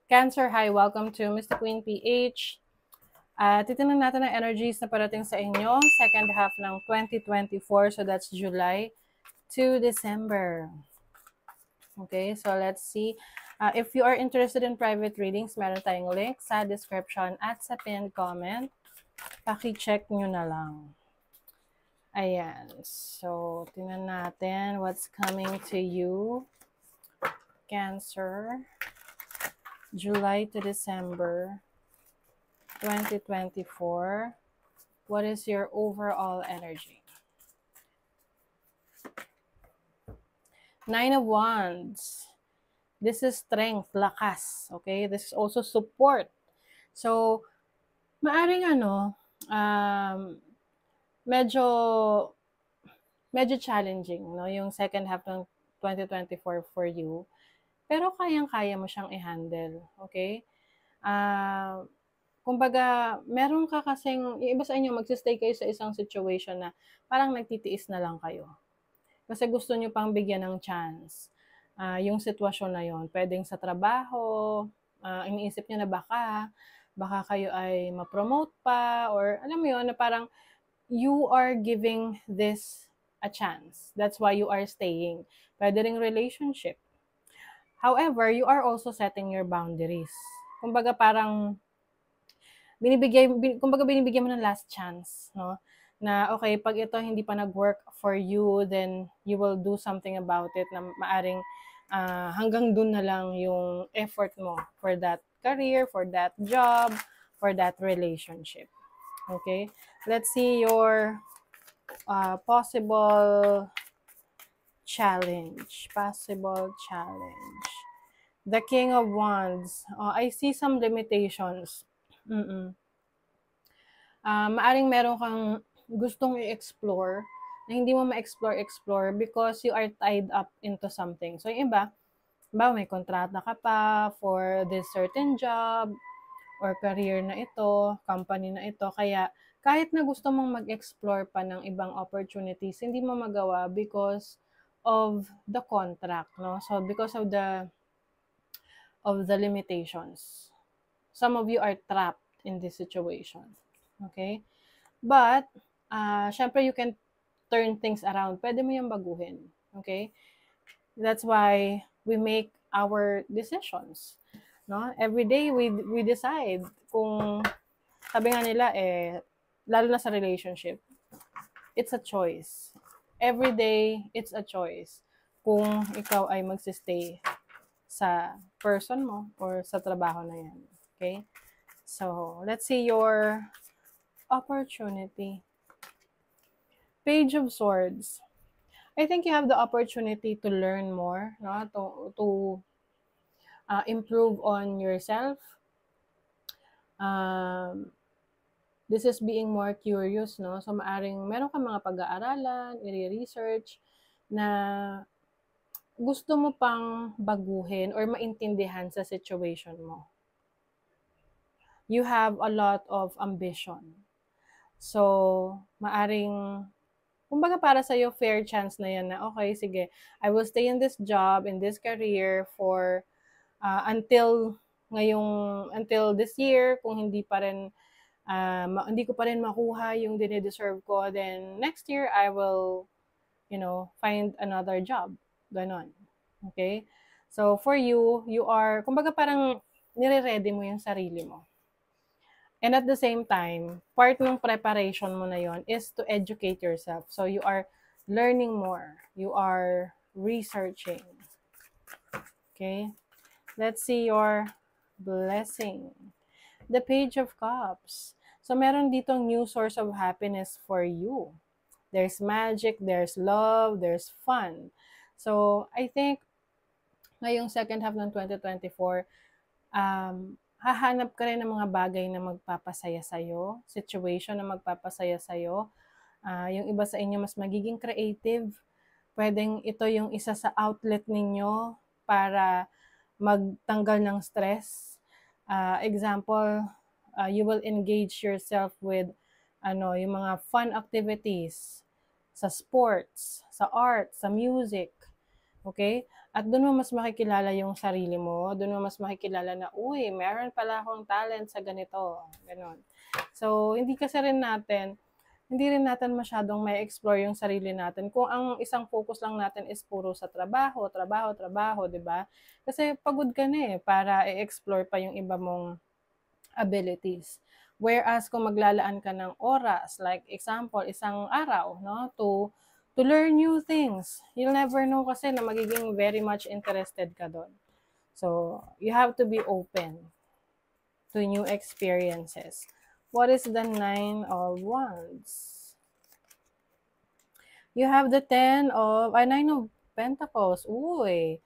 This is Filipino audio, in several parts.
Cancer, hi. Welcome to Mr. Queen PH. Titingnan natin ang energies na parating sa inyo. Second half ng 2024. So that's July to December. Okay, so let's see. If you are interested in private readings, meron tayong link sa description at sa pinned comment. Paki-check nyo na lang. Ayan. So, tingnan natin what's coming to you. Cancer. July to December 2024. What is your overall energy? Nine of Wands. This is strength, lakas. Okay? This is also support. So, maaring medyo challenging, no? Yung second half ng 2024 for you. Pero kayang-kaya mo siyang i-handle. Okay? Kumbaga, meron ka kasing, yung iba sa inyo, magsistay kayo sa isang situation na parang nagtitiis na lang kayo. Kasi gusto nyo pang bigyan ng chance. Yung sitwasyon na yon, pwedeng sa trabaho, iniisip nyo na baka kayo ay ma-promote pa, or alam mo yun, na parang you are giving this a chance. That's why you are staying. Pwede ring relationship. However, you are also setting your boundaries. Kumbaga parang binibigyan mo ng last chance, no? Na okay, pag ito hindi pa nag-work for you, then you will do something about it na maaring hanggang dun na lang yung effort mo for that career, for that job, for that relationship. Okay? Let's see your possible challenge. Possible challenge. The King of Wands. I see some limitations. Maaring meron kang gustong i-explore na hindi mo ma-explore because you are tied up into something. So, yung iba, may kontrata ka pa for this certain job or career na ito, company na ito. Kaya, kahit na gusto mong mag-explore pa ng ibang opportunities, hindi mo magawa because of the contract, no? So, because of the limitations. Some of you are trapped in this situation. Okay? But, syempre you can turn things around. Pwede mo yung baguhin. Okay? That's why we make our decisions. No? Every day we decide kung, sabi nga nila lalo na sa relationship, it's a choice. Every day, it's a choice. Kung ikaw ay magsistay sa person mo or sa trabaho na yan. Okay? So, let's see your opportunity. Page of Swords. I think you have the opportunity to learn more, no? To improve on yourself. This is being more curious, no? So, maaring meron kang mga pag-aaralan, i-research na gusto mo pang baguhin or maintindihan sa situation mo. You have a lot of ambition. So, maaring, kumbaga para sa'yo, fair chance na yan na, okay, sige, I will stay in this job, in this career for until this year. Kung hindi pa rin, hindi ko pa rin makuha yung dinideserve ko, then next year, I will, find another job. Ganon. Okay? So, for you, you are, kumbaga parang nire-ready mo yung sarili mo. And at the same time, part ng preparation mo na yon is to educate yourself. So you are learning more. You are researching. Okay? Let's see your blessing. The Page of Cups. So meron ditong new source of happiness for you. There's magic, there's love, there's fun. So I think ngayong second half ng 2024, hahanap ka rin ng mga bagay na magpapasaya sa'yo, situation na magpapasaya sa'yo. Yung iba sa inyo mas magiging creative. Pwedeng ito yung isa sa outlet ninyo para magtanggal ng stress. Example, you will engage yourself with yung mga fun activities sa sports, sa art, sa music. Okay? At doon mo mas makikilala yung sarili mo, doon mo mas makikilala na, uy, meron pala akong talent sa ganito, gano'n. So, hindi rin natin masyadong may explore yung sarili natin kung ang isang focus lang natin is puro sa trabaho, trabaho, trabaho, 'di ba? Kasi pagod ka na para i-explore pa yung iba mong abilities. Whereas kung maglalaan ka ng oras, like example, isang araw, no, to learn new things. You'll never know kasi na magiging very much interested ka doon. So, you have to be open to new experiences. What is the Nine of Wands? You have the Nine of Pentacles. Uy,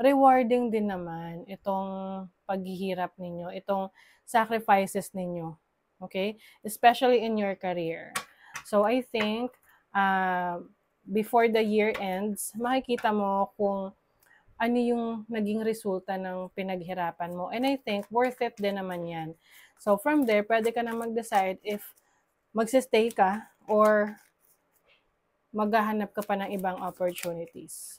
rewarding din naman itong paghihirap ninyo, itong sacrifices ninyo. Okay? Especially in your career. So, I think, before the year ends, makikita mo kung ano yung naging resulta ng pinaghirapan mo. And I think, worth it din naman yan. So, from there, pwede ka na mag-decide if magsistay ka or maghahanap ka pa ng ibang opportunities.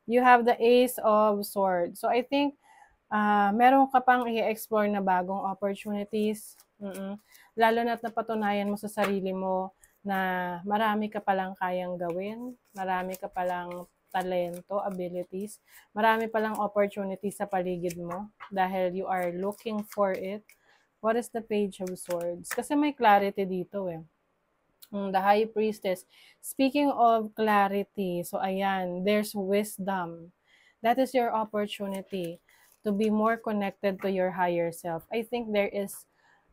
You have the Ace of Swords. So, I think, meron ka pang i-explore na bagong opportunities. Lalo na't napatunayan mo sa sarili mo na marami ka palang kayang gawin, marami ka palang talento, abilities, marami palang opportunities sa paligid mo dahil you are looking for it. What is the Page of Swords? Kasi may clarity dito The High Priestess. Speaking of clarity, so ayan, there's wisdom. That is your opportunity to be more connected to your higher self. I think there is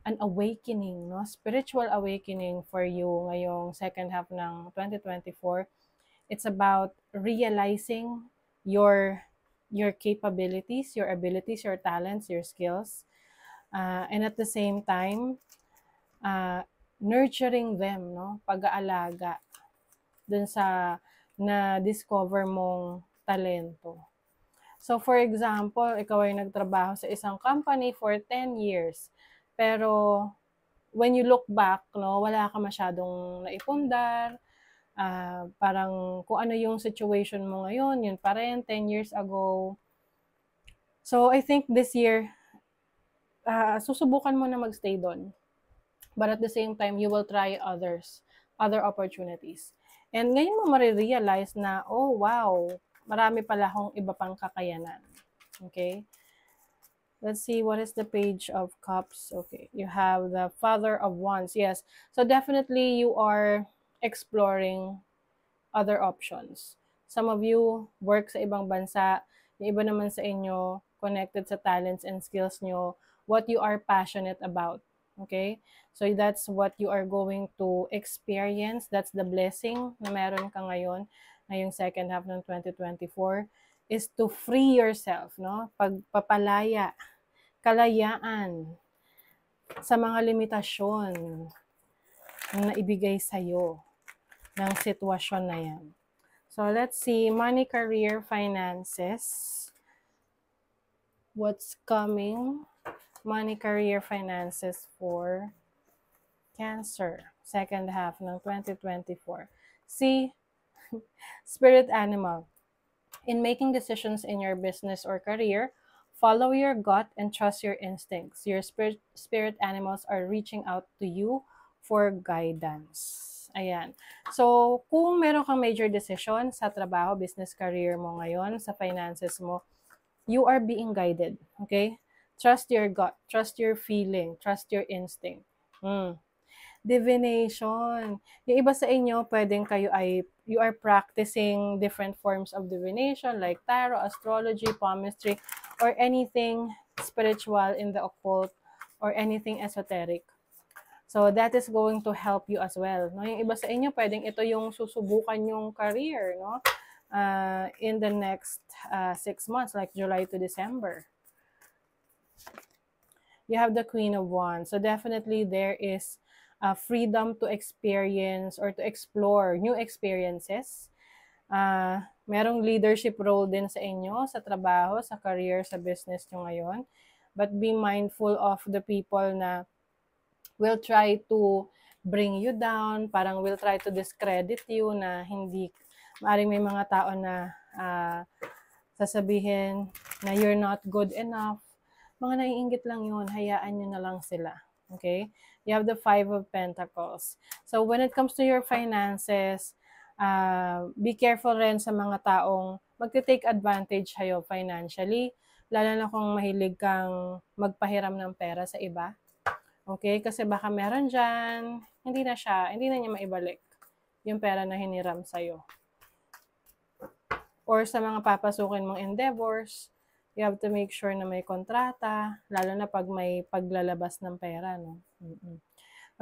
an awakening, spiritual awakening for you ngayong second half ng 2024. It's about realizing your capabilities, your abilities, your talents, your skills. And at the same time, nurturing them, pag-aalaga dun sa na-discover mong talento. So, for example, ikaw ay nagtrabaho sa isang company for 10 years. Pero, when you look back, wala ka masyadong naipundar. Parang kung ano yung situation mo ngayon, yun pa rin, 10 years ago. So, I think this year, susubukan mo na magstay doon. But at the same time, you will try other opportunities. And ngayon mo marirealize na, oh wow, marami pala akong iba pang kakayanan. Okay? Let's see, what is the Page of Cups? Okay, you have the Father of Wands. Yes, so definitely you are exploring other options. Some of you work sa ibang bansa, yung iba naman sa inyo connected sa talents and skills nyo, what you are passionate about. Okay? So that's what you are going to experience. That's the blessing na meron ka ngayong second half ng 2024, is to free yourself, Pagpapalaya, kalayaan sa mga limitasyon na ibigay sa'yo ng sitwasyon na yan. So let's see, money, career, finances. What's coming? Money, career, finances for Cancer, second half ng 2024. See, spirit animal. In making decisions in your business or career, follow your gut and trust your instincts. Your spirit animals are reaching out to you for guidance. Ayan. So, kung meron kang major decision sa trabaho, business, career mo ngayon, sa finances mo, you are being guided. Okay? Trust your gut, trust your feeling, trust your instinct. Divination. Yung iba sa inyo, pwedeng you are practicing different forms of divination like tarot, astrology, palmistry, or anything spiritual in the occult, or anything esoteric. So that is going to help you as well. Yung iba sa inyo, pwedeng ito yung susubukan yung career, in the next 6 months, like July to December. You have the Queen of Wands. So definitely there is freedom to experience or to explore new experiences. Merong leadership role din sa inyo, sa trabaho, sa career, sa business nyo ngayon. But be mindful of the people na will try to bring you down, parang will try to discredit you, na hindi, maaaring may mga tao na sasabihin na you're not good enough. Mga naiinggit lang yun, hayaan nyo na lang sila. Okay? You have the Five of Pentacles. So when it comes to your finances, be careful rin sa mga taong magte-take advantage sa'yo financially, lalo na kung mahilig kang magpahiram ng pera sa iba. Okay? Kasi baka meron dyan, hindi na niya maibalik yung pera na hiniram sa'yo. Or sa mga papasukin mong endeavors, you have to make sure na may kontrata, lalo na pag may paglalabas ng pera, no?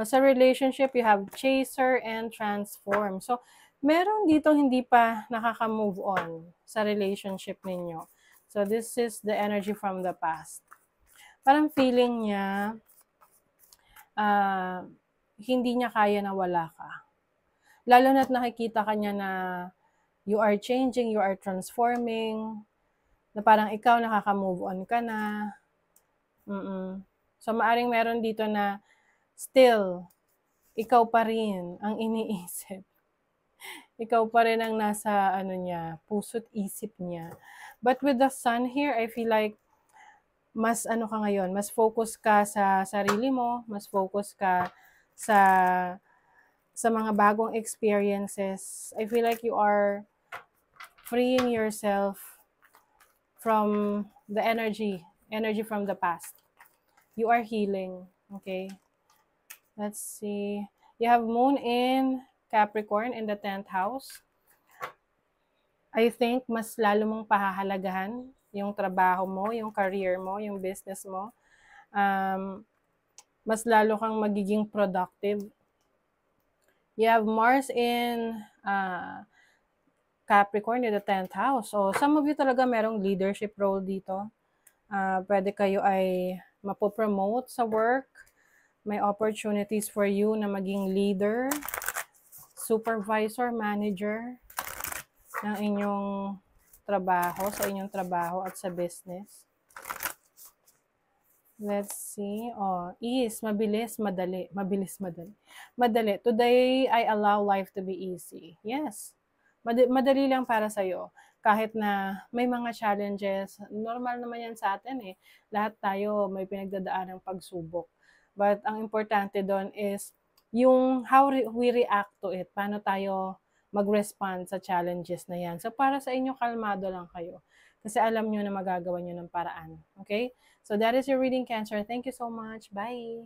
Sa relationship, you have chaser and transform. So, meron dito hindi pa nakaka-move on sa relationship ninyo. So, this is the energy from the past. Parang feeling niya, hindi niya kaya na wala ka. Lalo na't nakikita ka niya na you are changing, you are transforming, na parang ikaw nakaka-move on ka na. So, maaring meron dito na still, ikaw pa rin ang iniisip. Ikaw pa rin ang nasa puso't isip niya. But with the sun here, I feel like mas ka ngayon, mas focus ka sa sarili mo, mas focus ka sa mga bagong experiences. I feel like you are freeing yourself from the energy from the past. You are healing, okay? Let's see. You have moon in Capricorn in the 10th house. I think mas lalo mong pahahalagahan yung trabaho mo, yung career mo, yung business mo. Mas lalo kang magiging productive. You have Mars in Capricorn in the 10th house. So, some of you talaga merong leadership role dito. Pwede kayo ay mapopromote sa work. May opportunities for you na maging leader, supervisor, manager ng inyong trabaho, sa inyong trabaho at sa business. Let's see. Ease, mabilis, madali. Mabilis, madali. Madali. Today, I allow life to be easy. Yes. Madali lang para sa'yo. Kahit na may mga challenges, normal naman yan sa atin eh. Lahat tayo may pinagdadaan ng pagsubok. But ang importante doon is yung how we react to it. Paano tayo mag-respond sa challenges na yan. So para sa inyo, kalmado lang kayo. Kasi alam nyo na magagawa nyo ng paraan. Okay? So that is your reading, Cancer. Thank you so much. Bye!